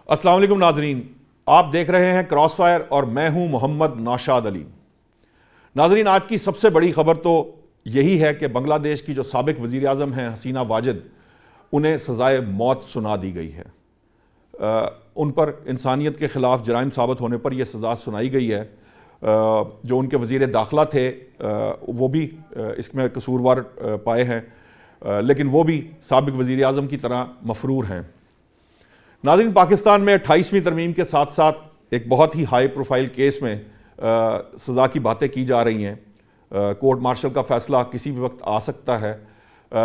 السلام علیکم ناظرین، آپ دیکھ رہے ہیں کراس فائر اور میں ہوں محمد نوشاد علی۔ ناظرین، آج کی سب سے بڑی خبر تو یہی ہے کہ بنگلہ دیش کی جو سابق وزیر اعظم ہیں حسینہ واجد، انہیں سزائے موت سنا دی گئی ہے۔ ان پر انسانیت کے خلاف جرائم ثابت ہونے پر یہ سزا سنائی گئی ہے۔ جو ان کے وزیر داخلہ تھے وہ بھی اس میں قصوروار پائے ہیں، لیکن وہ بھی سابق وزیر اعظم کی طرح مفرور ہیں۔ ناظرین، پاکستان میں 28ویں ترمیم کے ساتھ ساتھ ایک بہت ہی ہائی پروفائل کیس میں سزا کی باتیں کی جا رہی ہیں۔ کورٹ مارشل کا فیصلہ کسی بھی وقت آ سکتا ہے،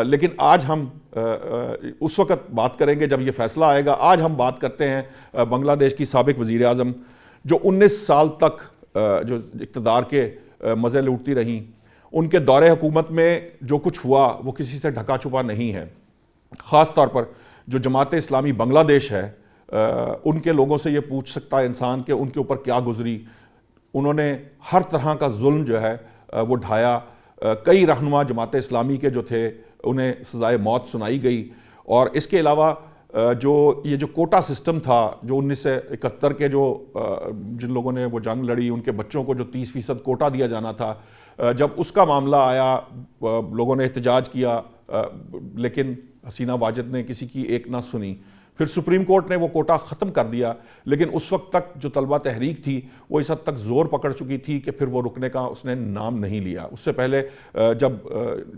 لیکن آج ہم اس وقت بات کریں گے جب یہ فیصلہ آئے گا۔ آج ہم بات کرتے ہیں بنگلہ دیش کی سابق وزیر اعظم جو 19 سال تک جو اقتدار کے مزے لوٹتی رہیں۔ ان کے دور حکومت میں جو کچھ ہوا وہ کسی سے ڈھکا چھپا نہیں ہے۔ خاص طور پر جو جماعت اسلامی بنگلہ دیش ہے، ان کے لوگوں سے یہ پوچھ سکتا ہے انسان کہ ان کے اوپر کیا گزری۔ انہوں نے ہر طرح کا ظلم جو ہے وہ ڈھایا۔ کئی رہنما جماعت اسلامی کے جو تھے انہیں سزائے موت سنائی گئی، اور اس کے علاوہ یہ جو کوٹا سسٹم تھا، جو 1971 کے جن لوگوں نے وہ جنگ لڑی، ان کے بچوں کو جو 30% کوٹا دیا جانا تھا، جب اس کا معاملہ آیا لوگوں نے احتجاج کیا، لیکن حسینہ واجد نے کسی کی ایک نہ سنی۔ پھر سپریم کورٹ نے وہ کوٹا ختم کر دیا، لیکن اس وقت تک جو طلبہ تحریک تھی وہ اس حد تک زور پکڑ چکی تھی کہ پھر وہ رکنے کا اس نے نام نہیں لیا۔ اس سے پہلے جب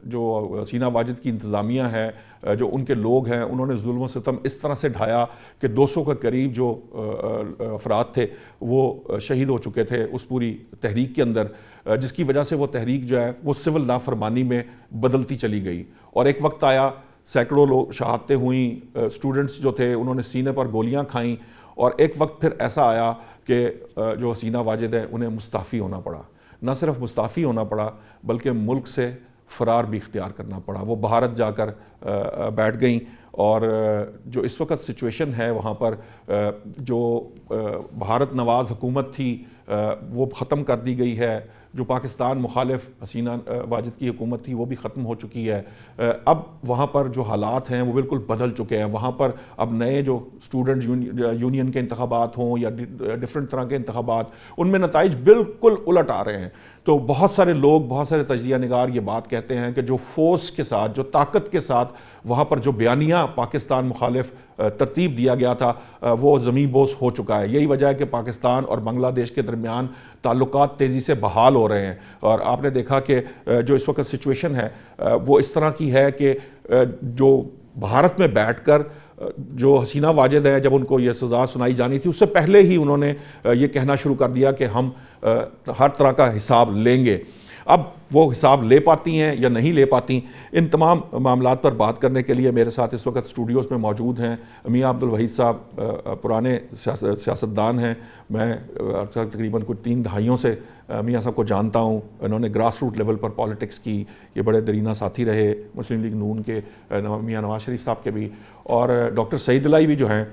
جو حسینہ واجد کی انتظامیہ ہے، جو ان کے لوگ ہیں، انہوں نے ظلم و ستم اس طرح سے ڈھایا کہ 200 کے قریب جو افراد تھے وہ شہید ہو چکے تھے اس پوری تحریک کے اندر، جس کی وجہ سے وہ تحریک جو ہے وہ سول نافرمانی میں بدلتی چلی گئی۔ اور ایک وقت آیا سینکڑوں لوگ شہادتیں ہوئیں، اسٹوڈنٹس جو تھے انہوں نے سینے پر گولیاں کھائیں، اور ایک وقت پھر ایسا آیا کہ جو حسینہ واجد ہیں انہیں مستعفی ہونا پڑا۔ نہ صرف مستعفی ہونا پڑا بلکہ ملک سے فرار بھی اختیار کرنا پڑا۔ وہ بھارت جا کر بیٹھ گئیں، اور جو اس وقت سچویشن ہے وہاں پر جو بھارت نواز حکومت تھی وہ ختم کر دی گئی ہے۔ جو پاکستان مخالف حسینہ واجد کی حکومت تھی وہ بھی ختم ہو چکی ہے۔ اب وہاں پر جو حالات ہیں وہ بالکل بدل چکے ہیں۔ وہاں پر اب نئے جو اسٹوڈنٹ یونین کے انتخابات ہوں یا ڈفرینٹ طرح کے انتخابات، ان میں نتائج بالکل الٹ آ رہے ہیں۔ تو بہت سارے لوگ، بہت سارے تجزیہ نگار یہ بات کہتے ہیں کہ جو فورس کے ساتھ، جو طاقت کے ساتھ وہاں پر جو بیانیہ پاکستان مخالف ترتیب دیا گیا تھا وہ زمین بوس ہو چکا ہے۔ یہی وجہ ہے کہ پاکستان اور بنگلہ دیش کے درمیان تعلقات تیزی سے بحال ہو رہے ہیں، اور آپ نے دیکھا کہ جو اس وقت سچویشن ہے وہ اس طرح کی ہے کہ جو بھارت میں بیٹھ کر جو حسینہ واجد ہیں، جب ان کو یہ سزا سنائی جانی تھی اس سے پہلے ہی انہوں نے یہ کہنا شروع کر دیا کہ ہم ہر طرح کا حساب لیں گے۔ اب وہ حساب لے پاتی ہیں یا نہیں لے پاتی، ان تمام معاملات پر بات کرنے کے لیے میرے ساتھ اس وقت اسٹوڈیوز میں موجود ہیں میاں عبدالوحید صاحب۔ پرانے سیاستدان ہیں، میں تقریباً کچھ 3 دہائیوں سے میاں صاحب کو جانتا ہوں۔ انہوں نے گراس روٹ لیول پر پالیٹکس کی، یہ بڑے درینہ ساتھی رہے مسلم لیگ نون کے، میاں نواز شریف صاحب کے بھی، اور ڈاکٹر سعید الہی بھی جو ہیں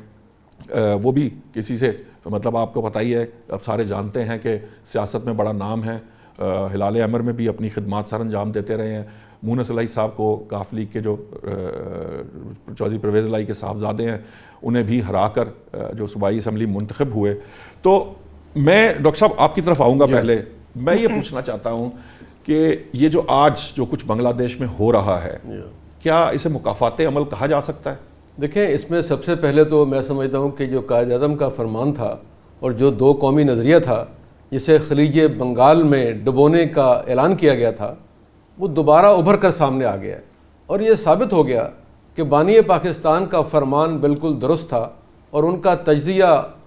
وہ بھی کسی سے، مطلب آپ کو پتہ ہی ہے، اب سارے جانتے ہیں کہ سیاست میں بڑا نام ہے۔ ہلال احمر میں بھی اپنی خدمات سر انجام دیتے رہے ہیں۔ مونس الہی صاحب کو کاف لیگ کے جو چودھری پرویز الہی کے صاحبزادے ہیں انہیں بھی ہرا کر جو صوبائی اسمبلی منتخب ہوئے۔ تو میں ڈاکٹر صاحب آپ کی طرف آؤں گا۔ پہلے میں یہ پوچھنا چاہتا ہوں کہ یہ جو آج جو کچھ بنگلہ دیش میں ہو رہا ہے، کیا اسے مکافات عمل کہا جا سکتا ہے؟ دیکھیں، اس میں سب سے پہلے تو میں سمجھتا ہوں کہ جو قائد اعظم کا فرمان تھا اور جو 2 قومی نظریہ تھا جسے خلیج بنگال میں ڈبونے کا اعلان کیا گیا تھا، وہ دوبارہ ابھر کر سامنے آ گیا، اور یہ ثابت ہو گیا کہ بانی پاکستان کا فرمان بالکل درست تھا، اور ان کا تجزیہ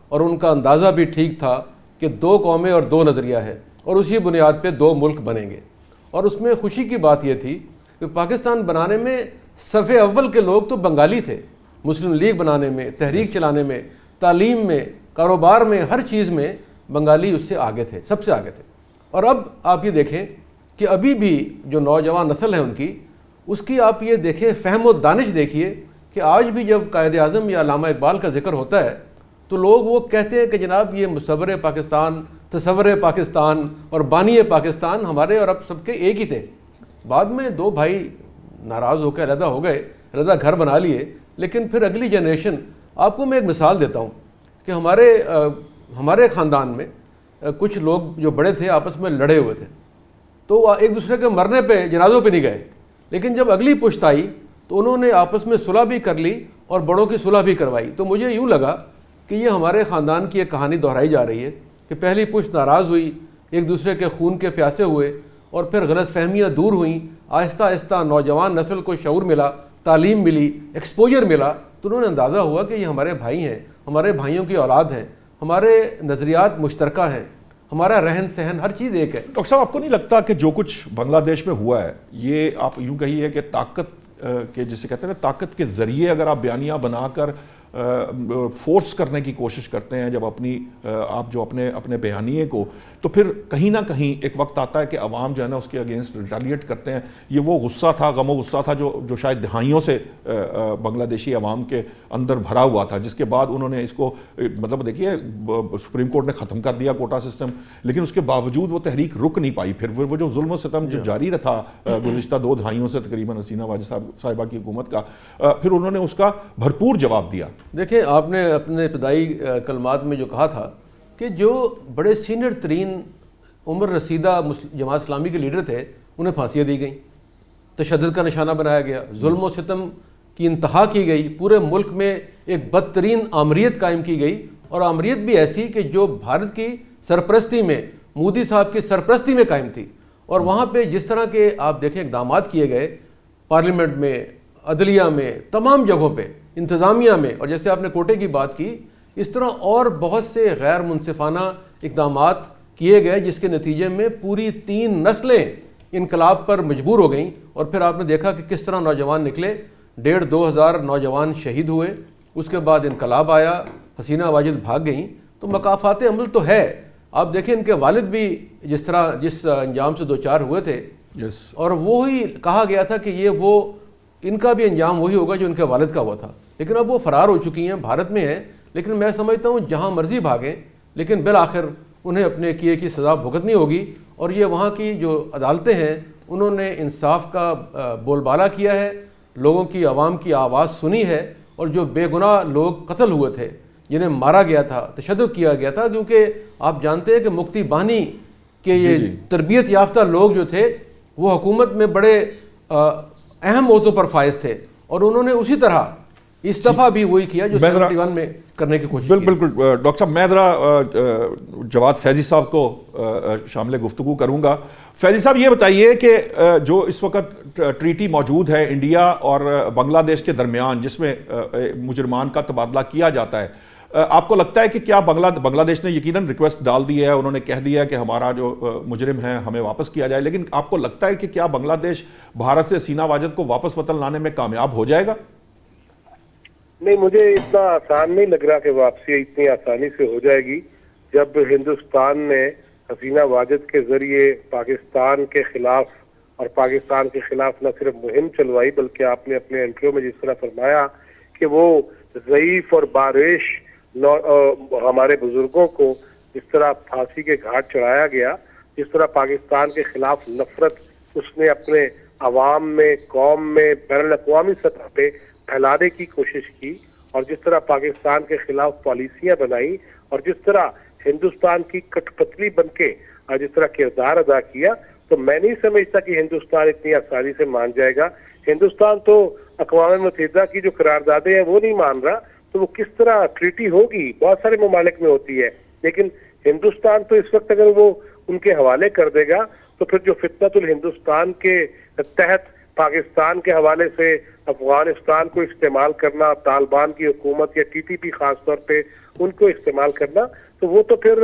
اور ان کا اندازہ بھی ٹھیک تھا کہ 2 قومیں اور 2 نظریہ ہے، اور اسی بنیاد پہ 2 ملک بنیں گے۔ اور اس میں خوشی کی بات یہ تھی کہ پاکستان بنانے میں صف اول کے لوگ تو بنگالی تھے۔ مسلم لیگ بنانے میں، تحریک چلانے میں، تعلیم میں، کاروبار میں، ہر چیز میں بنگالی اس سے آگے تھے، سب سے آگے تھے۔ اور اب آپ یہ دیکھیں کہ ابھی بھی جو نوجوان نسل ہے ان کی، اس کی آپ یہ دیکھیں فہم و دانش دیکھیے کہ آج بھی جب قائد اعظم یا علامہ اقبال کا ذکر ہوتا ہے تو لوگ وہ کہتے ہیں کہ جناب یہ مصور پاکستان، تصور پاکستان اور بانی پاکستان ہمارے اور اب سب کے ایک ہی تھے۔ بعد میں 2 بھائی ناراض ہو کے علیحدہ ہو گئے، علیحدہ گھر بنا لیے، لیکن پھر اگلی جنریشن، آپ کو میں ایک مثال دیتا ہوں کہ ہمارے خاندان میں کچھ لوگ جو بڑے تھے آپس میں لڑے ہوئے تھے، تو وہ ایک دوسرے کے مرنے پہ جنازوں پہ نہیں گئے، لیکن جب اگلی پشت آئی تو انہوں نے آپس میں صلح بھی کر لی اور بڑوں کی صلح بھی کروائی. تو مجھے یوں لگا کہ یہ ہمارے خاندان کی ایک کہانی دہرائی جا رہی ہے کہ پہلی پشت ناراض ہوئی، ایک دوسرے کے خون کے پیاسے ہوئے، اور پھر غلط فہمیاں دور ہوئیں، آہستہ آہستہ نوجوان نسل کو شعور ملا، تعلیم ملی، ایکسپوجر ملا، تو انہوں نے اندازہ ہوا کہ یہ ہمارے بھائی ہیں، ہمارے بھائیوں کی اولاد ہیں، ہمارے نظریات مشترکہ ہیں، ہمارا رہن سہن ہر چیز ایک ہے. ڈاکٹر صاحب، آپ کو نہیں لگتا کہ جو کچھ بنگلہ دیش میں ہوا ہے، یہ آپ یوں کہیے کہ طاقت کے جسے کہتے ہیں نا، طاقت کے ذریعے اگر آپ بیانیہ بنا کر فورس کرنے کی کوشش کرتے ہیں جب آپ جو اپنے بیانیے کو، تو پھر کہیں نہ کہیں ایک وقت آتا ہے کہ عوام جو ہے نا اس کے اگینسٹ ریٹیلیٹ کرتے ہیں. یہ وہ غصہ تھا، غم و غصہ تھا جو شاید دہائیوں سے بنگلہ دیشی عوام کے اندر بھرا ہوا تھا، جس کے بعد انہوں نے اس کو مطلب دیکھیے سپریم کورٹ نے ختم کر دیا کوٹا سسٹم، لیکن اس کے باوجود وہ تحریک رک نہیں پائی. پھر وہ جو ظلم و ستم جو جاری رہا گزشتہ 2 دہائیوں سے تقریباً حسینہ واجد صاحبہ کی حکومت کا، پھر انہوں نے اس کا بھرپور جواب دیا. دیکھیں، آپ نے اپنے ابتدائی کلمات میں جو کہا تھا کہ جو بڑے سینئر ترین عمر رسیدہ جماعت اسلامی کے لیڈر تھے انہیں پھانسیاں دی گئیں، تشدد کا نشانہ بنایا گیا، ظلم و ستم کی انتہا کی گئی، پورے ملک میں ایک بدترین آمریت قائم کی گئی، اور آمریت بھی ایسی کہ جو بھارت کی سرپرستی میں، مودی صاحب کی سرپرستی میں قائم تھی. اور وہاں پہ جس طرح کے آپ دیکھیں اقدامات کیے گئے پارلیمنٹ میں، عدلیہ میں، تمام جگہوں پہ، انتظامیہ میں، اور جیسے آپ نے کوٹے کی بات کی، اس طرح اور بہت سے غیر منصفانہ اقدامات کیے گئے جس کے نتیجے میں پوری 3 نسلیں انقلاب پر مجبور ہو گئیں. اور پھر آپ نے دیکھا کہ کس طرح نوجوان نکلے، 1,500-2 ہزار نوجوان شہید ہوئے، اس کے بعد انقلاب آیا، حسینہ واجد بھاگ گئیں. تو مکافات عمل تو ہے. آپ دیکھیں ان کے والد بھی جس انجام سے دوچار ہوئے تھے، اور وہی کہا گیا تھا کہ یہ ان کا بھی انجام وہی ہوگا جو ان کے والد کا ہوا تھا، لیکن اب وہ فرار ہو چکی ہیں، بھارت میں ہیں. لیکن میں سمجھتا ہوں جہاں مرضی بھاگیں، لیکن بالآخر انہیں اپنے کیے کی سزا بھگتنی ہوگی. اور یہ وہاں کی جو عدالتیں ہیں انہوں نے انصاف کا بول بالا کیا ہے، لوگوں کی، عوام کی آواز سنی ہے، اور جو بے گناہ لوگ قتل ہوئے تھے، جنہیں مارا گیا تھا، تشدد کیا گیا تھا، کیونکہ آپ جانتے ہیں کہ مکتی بانی کے یہ تربیت یافتہ لوگ جو تھے وہ حکومت میں بڑے اہم عہدوں پر فائز تھے، اور انہوں نے اسی طرح اس دفعہ بھی وہی کیا جو 71 میں کرنے کی کوشش کی. بالکل. ڈاکٹر صاحب، میں ذرا جواد فیضی صاحب کو شامل گفتگو کروں گا. فیضی صاحب، یہ بتائیے کہ جو اس وقت ٹریٹی موجود ہے انڈیا اور بنگلہ دیش کے درمیان، جس میں مجرمان کا تبادلہ کیا جاتا ہے، آپ کو لگتا ہے کہ کیا بنگلہ دیش نے یقیناً ریکویسٹ ڈال دی ہے، انہوں نے کہہ دیا ہے کہ ہمارا جو مجرم ہے ہمیں واپس کیا جائے، لیکن آپ کو لگتا ہے کہ کیا بنگلہ دیش بھارت سے حسینہ واجد کو واپس وطن لانے میں کامیاب ہو جائے گا؟ نہیں، مجھے اتنا آسان نہیں لگ رہا کہ واپسی اتنی آسانی سے ہو جائے گی. جب ہندوستان نے حسینہ واجد کے ذریعے پاکستان کے خلاف، اور پاکستان کے خلاف نہ صرف مہم چلوائی، بلکہ آپ نے اپنے انٹرو میں جس طرح فرمایا کہ وہ ضعیف اور باریش ہمارے بزرگوں کو جس طرح پھانسی کے گھاٹ چڑھایا گیا، جس طرح پاکستان کے خلاف نفرت اس نے اپنے عوام میں، قوم میں، بین الاقوامی سطح پہ پھیلانے کی کوشش کی، اور جس طرح پاکستان کے خلاف پالیسیاں بنائی، اور جس طرح ہندوستان کی کٹ پتلی بن کے جس طرح کردار ادا کیا، تو میں نہیں سمجھتا کہ ہندوستان اتنی آسانی سے مان جائے گا. ہندوستان تو اقوام متحدہ کی جو قراردادیں ہیں وہ نہیں مان رہا، تو وہ کس طرح ٹریٹی ہوگی؟ بہت سارے ممالک میں ہوتی ہے، لیکن ہندوستان تو اس وقت اگر وہ ان کے حوالے کر دے گا تو پھر جو فتنۃ الہندوستان کے تحت پاکستان کے حوالے سے افغانستان کو استعمال کرنا، طالبان کی حکومت یا ٹی ٹی پی خاص طور پہ ان کو استعمال کرنا، تو وہ تو پھر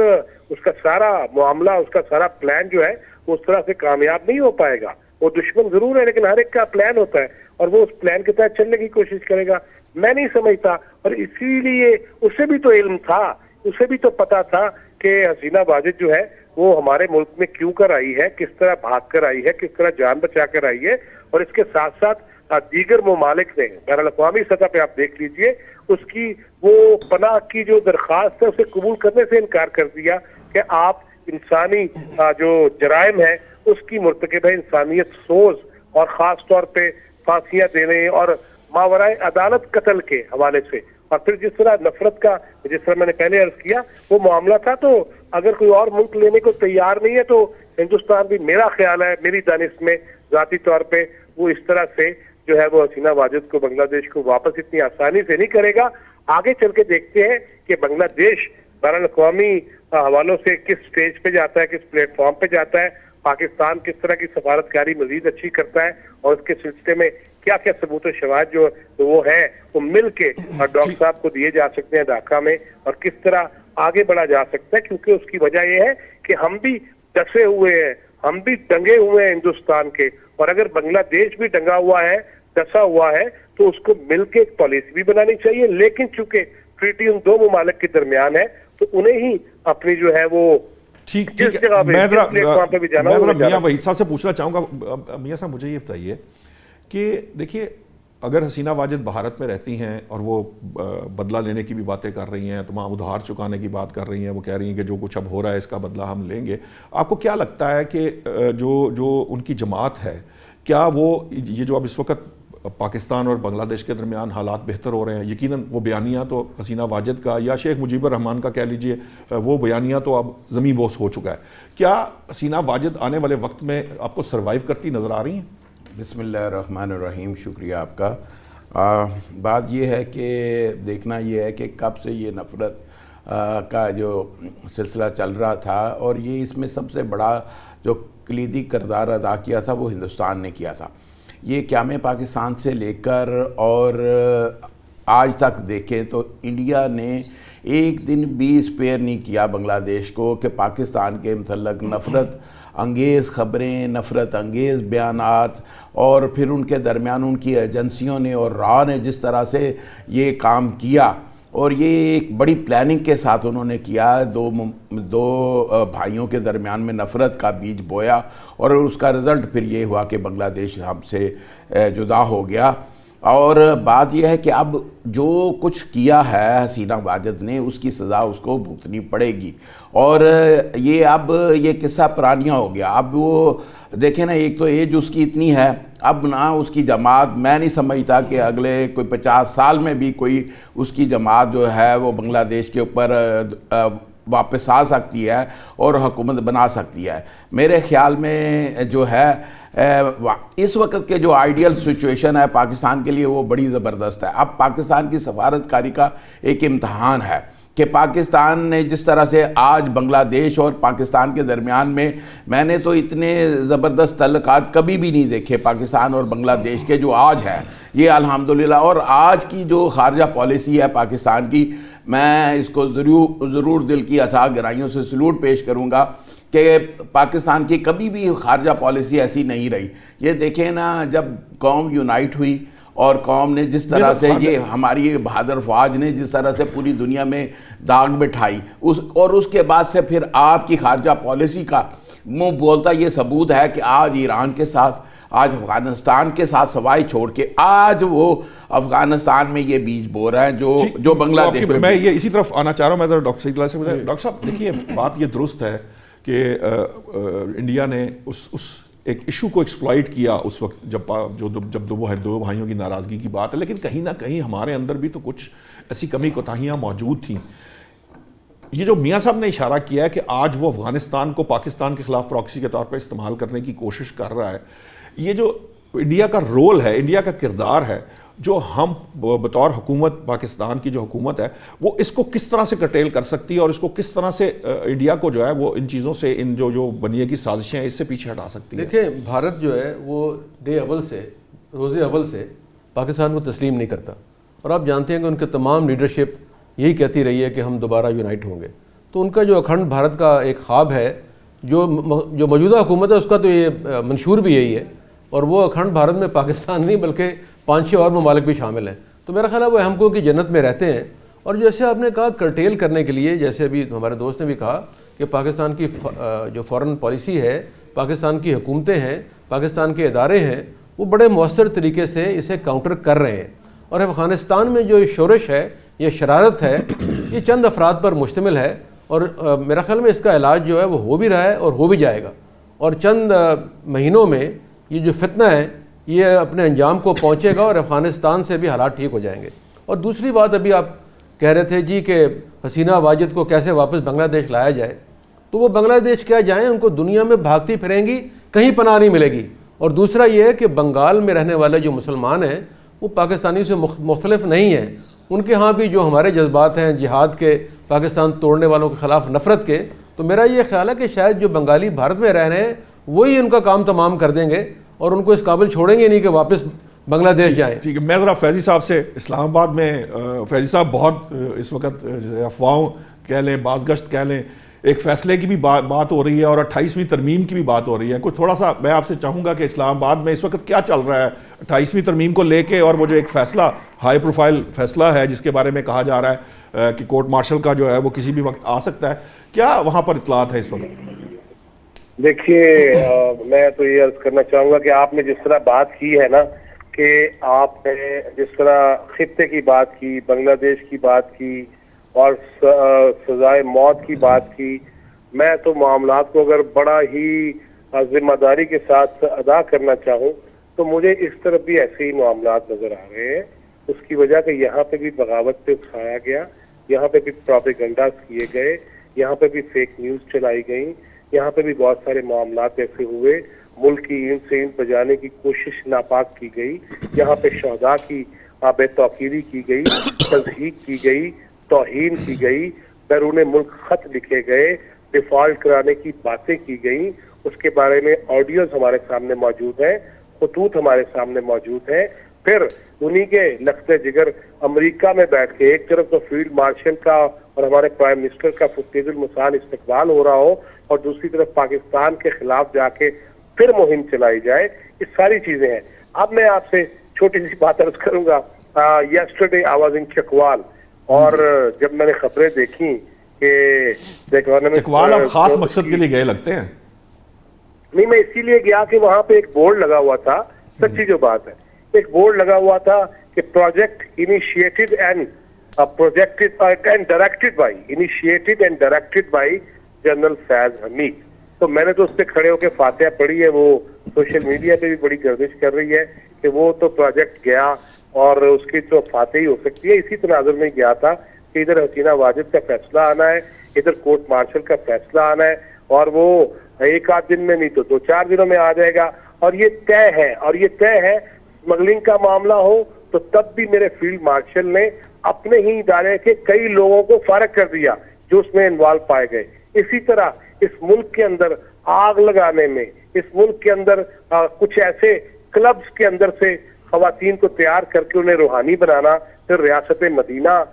اس کا سارا معاملہ، اس کا سارا پلان جو ہے وہ اس طرح سے کامیاب نہیں ہو پائے گا. وہ دشمن ضرور ہے، لیکن ہر ایک کا پلان ہوتا ہے، اور وہ اس پلان کے تحت چلنے کی کوشش کرے گا. میں نہیں سمجھتا، اور اسی لیے اسے بھی تو علم تھا، اسے بھی تو پتا تھا کہ حسینہ واجد جو ہے وہ ہمارے ملک میں کیوں کر آئی ہے، کس طرح بھاگ کر آئی ہے، کس طرح جان بچا کر آئی ہے. اور اس کے ساتھ ساتھ دیگر ممالک نے بین الاقوامی سطح پہ آپ دیکھ لیجئے اس کی وہ پناہ کی جو درخواست ہے اسے قبول کرنے سے انکار کر دیا کہ آپ انسانی جو جرائم ہے اس کی مرتکب ہے، انسانیت سوز، اور خاص طور پہ پھانسیاں دینے اور ماورائے عدالت قتل کے حوالے سے اور پھر جس طرح نفرت کا، جس طرح میں نے پہلے عرض کیا، وہ معاملہ تھا، تو اگر کوئی اور ملک لینے کو تیار نہیں ہے تو ہندوستان بھی، میرا خیال ہے، میری دانش میں ذاتی طور پہ، وہ اس طرح سے جو ہے وہ حسینہ واجد کو، بنگلہ دیش کو واپس اتنی آسانی سے نہیں کرے گا۔ آگے چل کے دیکھتے ہیں کہ بنگلہ دیش بین الاقوامی حوالوں سے کس سٹیج پہ جاتا ہے، کس پلیٹ فارم پہ جاتا ہے، پاکستان کس طرح کی سفارتکاری مزید اچھی کرتا ہے، اور اس کے سلسلے میں کیا کیا ثبوت و شواہد جو وہ ہیں وہ مل کے اور ڈاکٹر صاحب کو دیے جا سکتے ہیں ڈھاکہ میں، اور کس طرح آگے بڑھا جا سکتا ہے، کیونکہ اس کی وجہ یہ ہے کہ ہم بھی ڈسے ہوئے ہیں، ہم بھی ڈنگے ہوئے ہیں ہندوستان کے، اور اگر بنگلہ دیش بھی ڈنگا ہوا ہے، ڈسا ہوا ہے، تو اس کو مل کے ایک پالیسی بھی بنانی چاہیے۔ لیکن چونکہ ٹریٹی ان دو ممالک کے درمیان ہے تو انہیں ہی اپنی جو ہے وہ ٹھیک جس ہے، جگہ پہ، میں جس پلیٹ فارم پہ بھی جانا ہو، میاں وحید صاحب سے پوچھنا چاہوں گا۔ میاں صاحب مجھے یہ بتائیے کہ دیکھیے، اگر حسینہ واجد بھارت میں رہتی ہیں اور وہ بدلہ لینے کی بھی باتیں کر رہی ہیں، تمام ادھار چکانے کی بات کر رہی ہیں، وہ کہہ رہی ہیں کہ جو کچھ اب ہو رہا ہے اس کا بدلہ ہم لیں گے، آپ کو کیا لگتا ہے کہ جو ان کی جماعت ہے، کیا وہ یہ جو اب اس وقت پاکستان اور بنگلہ دیش کے درمیان حالات بہتر ہو رہے ہیں، یقیناً وہ بیانیہ تو حسینہ واجد کا یا شیخ مجیب الرحمان کا کہہ لیجئے، وہ بیانیہ تو اب زمین بوس ہو چکا ہے، کیا حسینہ واجد آنے والے وقت میں آپ کو سروائیو کرتی نظر آ رہی ہیں؟ بسم اللہ الرحمن الرحیم، شکریہ آپ کا۔ بات یہ ہے کہ دیکھنا یہ ہے کہ کب سے یہ نفرت کا جو سلسلہ چل رہا تھا، اور یہ اس میں سب سے بڑا جو کلیدی کردار ادا کیا تھا وہ ہندوستان نے کیا تھا۔ یہ قیام پاکستان سے لے کر اور آج تک دیکھیں تو انڈیا نے ایک دن بھی اسپیئر نہیں کیا بنگلہ دیش کو کہ پاکستان کے متعلق نفرت انگیز خبریں، نفرت انگیز بیانات، اور پھر ان کے درمیان ان کی ایجنسیوں نے اور را نے جس طرح سے یہ کام کیا، اور یہ ایک بڑی پلاننگ کے ساتھ انہوں نے کیا، دو بھائیوں کے درمیان میں نفرت کا بیج بویا، اور اس کا رزلٹ پھر یہ ہوا کہ بنگلہ دیش ہم سے جدا ہو گیا۔ اور بات یہ ہے کہ اب جو کچھ کیا ہے حسینہ واجد نے، اس کی سزا اس کو بھگتنی پڑے گی، اور یہ اب یہ قصہ پرانیہ ہو گیا۔ اب وہ دیکھیں نا، ایک تو ایج اس کی اتنی ہے، اب نہ اس کی جماعت، میں نہیں سمجھتا کہ اگلے کوئی 50 سال میں بھی کوئی اس کی جماعت جو ہے وہ بنگلہ دیش کے اوپر واپس آ سکتی ہے اور حکومت بنا سکتی ہے۔ میرے خیال میں جو ہے اس وقت کے جو آئیڈیل سچویشن ہے پاکستان کے لیے وہ بڑی زبردست ہے۔ اب پاکستان کی سفارتکاری کا ایک امتحان ہے کہ پاکستان نے جس طرح سے آج بنگلہ دیش اور پاکستان کے درمیان میں نے تو اتنے زبردست تعلقات کبھی بھی نہیں دیکھے پاکستان اور بنگلہ دیش کے جو آج ہے یہ الحمدللہ۔ اور آج کی جو خارجہ پالیسی ہے پاکستان کی، میں اس کو ضرور دل کی اتھاہ گہرائیوں سے سلوٹ پیش کروں گا کہ پاکستان کی کبھی بھی خارجہ پالیسی ایسی نہیں رہی۔ یہ دیکھیں نا، جب قوم یونائٹ ہوئی اور قوم نے جس طرح سے، یہ ہماری بہادر فوج نے جس طرح سے پوری دنیا میں داغ بٹھائی، اور اس کے بعد سے پھر آپ کی خارجہ پالیسی کا منہ بولتا یہ ثبوت ہے کہ آج ایران کے ساتھ، آج افغانستان کے ساتھ سوائے چھوڑ کے، آج وہ افغانستان میں یہ بیج بو رہا ہے جو بنگلہ دیش میں۔ میں یہ اسی طرف آنا چاہ رہا ہوں، میں ڈاکٹر سعید سے ڈاکٹر صاحب دیکھیے، بات یہ درست ہے کہ انڈیا نے اس ایک ایشو کو ایکسپلائٹ کیا اس وقت جب دو بھائیوں کی ناراضگی کی بات ہے، لیکن کہیں نہ کہیں ہمارے اندر بھی تو کچھ ایسی کمی کوتاہیاں موجود تھیں۔ یہ جو میاں صاحب نے اشارہ کیا ہے کہ آج وہ افغانستان کو پاکستان کے خلاف پراکسی کے طور پر استعمال کرنے کی کوشش کر رہا ہے، یہ جو انڈیا کا رول ہے، انڈیا کا کردار ہے، جو ہم بطور حکومت، پاکستان کی جو حکومت ہے، وہ اس کو کس طرح سے کرٹیل کر سکتی ہے، اور اس کو کس طرح سے انڈیا کو جو ہے وہ ان چیزوں سے، ان جو بنیے کی سازشیں ہیں، اس سے پیچھے ہٹا سکتی ہے؟ دیکھیں، بھارت جو ہے وہ روز اول سے پاکستان کو تسلیم نہیں کرتا، اور آپ جانتے ہیں کہ ان کے تمام لیڈرشپ یہی کہتی رہی ہے کہ ہم دوبارہ یونائٹ ہوں گے۔ تو ان کا جو اکھنڈ بھارت کا ایک خواب ہے، جو موجودہ حکومت ہے اس کا تو یہ منشور بھی یہی ہے، اور وہ اکھنڈ بھارت میں پاکستان نہیں بلکہ 5-6 اور ممالک بھی شامل ہیں۔ تو میرا خیال ہے وہ ہم کو کی جنت میں رہتے ہیں۔ اور جیسے آپ نے کہا کرٹیل کرنے کے لیے، جیسے ابھی ہمارے دوست نے بھی کہا کہ پاکستان کی جو فارن پالیسی ہے، پاکستان کی حکومتیں ہیں، پاکستان کے ادارے ہیں، وہ بڑے مؤثر طریقے سے اسے کاؤنٹر کر رہے ہیں۔ اور افغانستان میں جو شورش ہے، یہ شرارت ہے، یہ چند افراد پر مشتمل ہے، اور میرا خیال میں اس کا علاج جو ہے وہ ہو بھی رہا ہے اور ہو بھی جائے گا، اور چند مہینوں میں یہ جو فتنہ ہے یہ اپنے انجام کو پہنچے گا، اور افغانستان سے بھی حالات ٹھیک ہو جائیں گے۔ اور دوسری بات ابھی آپ کہہ رہے تھے جی کہ حسینہ واجد کو کیسے واپس بنگلہ دیش لایا جائے، تو وہ بنگلہ دیش کیا جائیں، ان کو دنیا میں بھاگتی پھریں گی، کہیں پناہ نہیں ملے گی۔ اور دوسرا یہ ہے کہ بنگال میں رہنے والے جو مسلمان ہیں وہ پاکستانی سے مختلف نہیں ہیں، ان کے ہاں بھی جو ہمارے جذبات ہیں جہاد کے، پاکستان توڑنے والوں کے خلاف نفرت کے، تو میرا یہ خیال ہے کہ شاید جو بنگالی بھارت میں رہ رہے ہیں وہی ان کا کام تمام کر دیں گے اور ان کو اس قابل چھوڑیں گے نہیں کہ واپس بنگلہ دیش جائیں۔ ٹھیک ہے، میں ذرا فیضی صاحب سے، اسلام آباد میں فیضی صاحب بہت اس وقت افواہوں کہہ لیں، بازگشت کہہ لیں، ایک فیصلے کی بھی بات ہو رہی ہے اور 28ویں ترمیم کی بھی بات ہو رہی ہے، کچھ تھوڑا سا میں آپ سے چاہوں گا کہ اسلام آباد میں اس وقت کیا چل رہا ہے 28ویں ترمیم کو لے کے، اور وہ جو ایک فیصلہ ہائی پروفائل فیصلہ ہے جس کے بارے میں کہا جا رہا ہے کہ کورٹ مارشل کا جو ہے وہ کسی بھی وقت آ سکتا ہے، کیا وہاں پر اطلاعات ہے اس وقت؟ دیکھیے میں تو یہ عرض کرنا چاہوں گا کہ آپ نے جس طرح بات کی ہے نا، کہ آپ نے جس طرح خطے کی بات کی، بنگلہ دیش کی بات کی اور سزائے موت کی بات کی، میں تو معاملات کو اگر بڑا ہی ذمہ داری کے ساتھ ادا کرنا چاہوں تو مجھے اس طرف بھی ایسے ہی معاملات نظر آ رہے ہیں۔ اس کی وجہ کہ یہاں پہ بھی بغاوت پہ اکسایا گیا، یہاں پہ بھی پروپیگنڈاز کیے گئے، یہاں پہ بھی فیک نیوز چلائی گئیں، یہاں پہ بھی بہت سارے معاملات ایسے ہوئے، ملک کی اینٹ سے اینٹ بجانے کی کوشش ناپاک کی گئی، یہاں پہ شہداء کی بے توقیری کی گئی، تضحیک کی گئی، توہین کی گئی، بیرون ملک خط لکھے گئے، ڈیفالٹ کرانے کی باتیں کی گئیں، اس کے بارے میں آڈیوز ہمارے سامنے موجود ہیں، خطوط ہمارے سامنے موجود ہیں۔ پھر انہی کے لخت جگر امریکہ میں بیٹھ کے ایک طرف تو فیلڈ مارشل کا اور ہمارے پرائم منسٹر کا فتیج المثال استقبال ہو رہا ہو اور دوسری طرف پاکستان کے خلاف جا کے پھر مہم چلائی جائے، یہ ساری چیزیں ہیں۔ اب میں آپ سے چھوٹی سی بات عرض کروں گا۔ Yesterday I was in Chakwal, اور جب میں نے خبریں دیکھیں کہ چکوال اب خاص مقصد کے لیے گئے لگتے ہیں۔ نہیں، میں اسی لیے گیا کہ وہاں پہ ایک بورڈ لگا ہوا تھا، سچی جو بات ہے، ایک بورڈ لگا ہوا تھا کہ project initiated and directed by general Faiz Hameed. تو میں نے تو اس پہ کھڑے ہو کے فاتحہ پڑھی ہے، وہ سوشل میڈیا پہ بھی بڑی گردش کر رہی ہے کہ وہ تو پروجیکٹ گیا اور اس کی تو فاتح ہی ہو سکتی ہے۔ اسی تناظر میں گیا تھا کہ ادھر حسینہ واجد کا فیصلہ آنا ہے، ادھر کورٹ مارشل کا فیصلہ آنا ہے، اور وہ ایک آدھ دن میں نہیں تو 2-4 دنوں میں آ جائے گا، اور یہ طے ہے، اور یہ طے ہے اسمگلنگ کا معاملہ ہو تو تب بھی میرے فیلڈ مارشل نے اپنے ہی ادارے کے کئی لوگوں کو فارغ کر دیا جو اس میں انوالو پائے گئے۔ اسی طرح اس ملک کے اندر آگ لگانے میں، اس ملک کے اندر کچھ ایسے کلبز کے اندر سے خواتین کو تیار کر کے انہیں روحانی بنانا، پھر ریاست مدینہ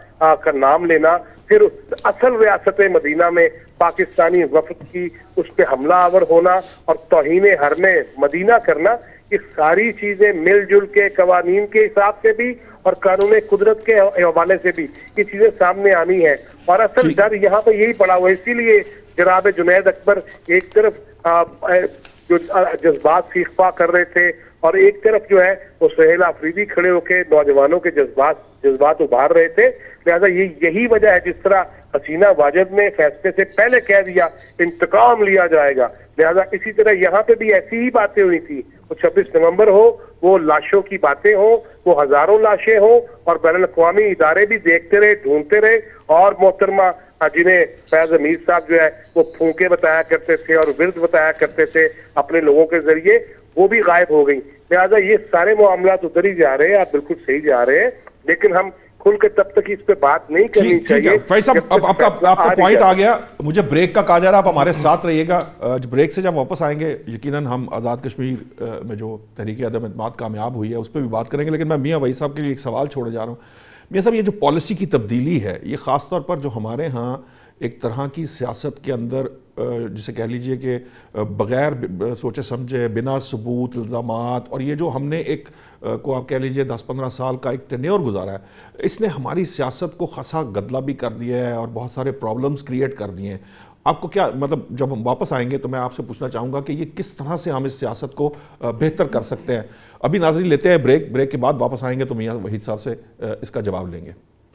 کا نام لینا، پھر اصل ریاست مدینہ میں پاکستانی وفد کی اس پہ حملہ آور ہونا اور توہین حرم مدینہ کرنا، یہ ساری چیزیں مل جل کے قوانین کے حساب سے بھی اور قانون قدرت کے حوالے سے بھی یہ چیزیں سامنے آنی ہیں۔ اور اصل ڈر یہاں پہ یہی پڑا ہوا ہے، اسی لیے جناب جنید اکبر ایک طرف جو جذبات سیخپا کر رہے تھے اور ایک طرف جو ہے وہ سہیل آفریدی کھڑے ہو کے نوجوانوں کے جذبات ابھار رہے تھے۔ لہذا یہی وجہ ہے جس طرح حسینہ واجد نے فیصلے سے پہلے کہہ دیا انتقام لیا جائے گا، لہذا اسی طرح یہاں پہ بھی ایسی ہی باتیں ہوئی تھی۔ وہ 26 نومبر ہو، وہ لاشوں کی باتیں ہوں، وہ ہزاروں لاشیں ہوں، اور بین الاقوامی ادارے بھی دیکھتے رہے، ڈھونڈتے رہے، اور محترمہ جنہیں فیض حمید صاحب جو ہے وہ پھونکے بتایا کرتے تھے اور ورد بتایا کرتے تھے اپنے لوگوں کے ذریعے، وہ بھی غائب ہو گئی۔ لہذا یہ سارے معاملات ادھر ہی جا رہے ہیں، آپ بالکل صحیح جا رہے ہیں، لیکن ہم کھل کے تب تک اس پہ بات نہیں کرنی چاہیے۔ فیض صاحب اب آپ کا پوائنٹ آ گیا، مجھے بریک کا کہا جا رہا، آپ ہمارے ساتھ رہیے گا۔ بریک سے جب واپس آئیں گے یقیناً ہم آزاد کشمیر میں جو تحریک عدم اعتماد کامیاب ہوئی ہے اس پہ بھی بات کریں گے، لیکن میں میاں وحید صاحب کے لیے ایک سوال چھوڑے جا رہا ہوں۔ میاں صاحب، یہ جو پالیسی کی تبدیلی ہے، یہ خاص طور پر جو ہمارے ہاں ایک طرح کی سیاست کے اندر جسے کہہ لیجئے کہ بغیر سوچے سمجھے، بنا ثبوت، الزامات، اور یہ جو ہم نے ایک کو آپ کہہ لیجئے 10-15 سال کا ایک ٹینیور گزارا ہے، اس نے ہماری سیاست کو خاصا گدلا بھی کر دیا ہے اور بہت سارے پرابلمز کریٹ کر دیے ہیں۔ آپ کو کیا مطلب، جب ہم واپس آئیں گے تو میں آپ سے پوچھنا چاہوں گا کہ یہ کس طرح سے ہم اس سیاست کو بہتر کر سکتے ہیں؟ ابھی ناظرین لیتے ہیں بریک کے بعد واپس آئیں گے تو میاں وحید صاحب سے اس کا جواب لیں گے۔